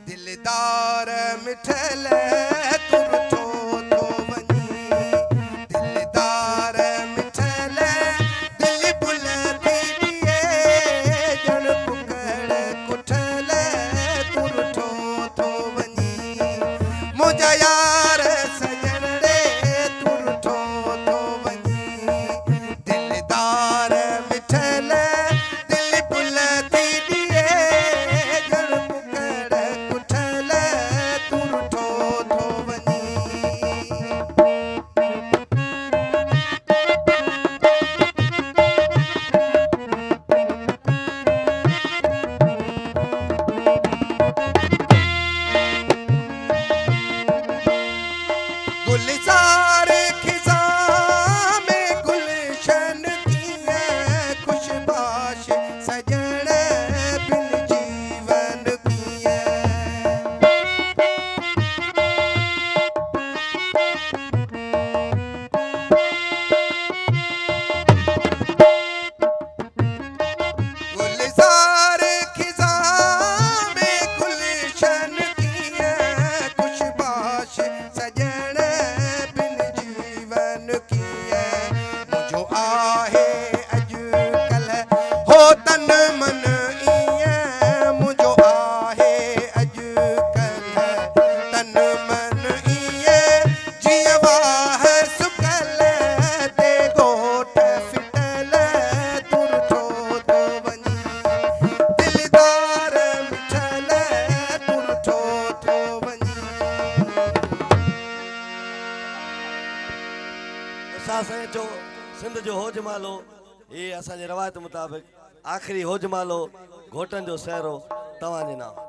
दिलदार मिठल तुर थो थो वञी दिलदार मिठल दिल बुल थी ॾिए ॼण पुकड़ कुठल तुर थो थो वञी मुंहिंजा यार सजण रे तुर थो थो वञी दिलदार मिठल दिल बुल थी ॾिए ॼण पुकड़ कुठल तुर थो थो वञी गुलजार खिजा में गुलशन कीअं खुशबाश सजण बिन जीवन कीअं गुलजार खिजा में गुलशन कीअं खुशबाश सजण बिन जीवन कीअं मुंहिंजो आहे अॼुकल्ह हो तन मन ईअं मुंहिंजो आहे अॼुकल्ह तन मन ईअं जीअं वाह सुकल ते ॻोठ फिटल तुर थो थो वञी दिलदार मिठल तुर थो थो वञी असां जो सिंध जो होजमालो ये असांजे रवायत मुताबिक़ आख़िरी होजमालो घोटन जो सहरो तव्हांजे नाम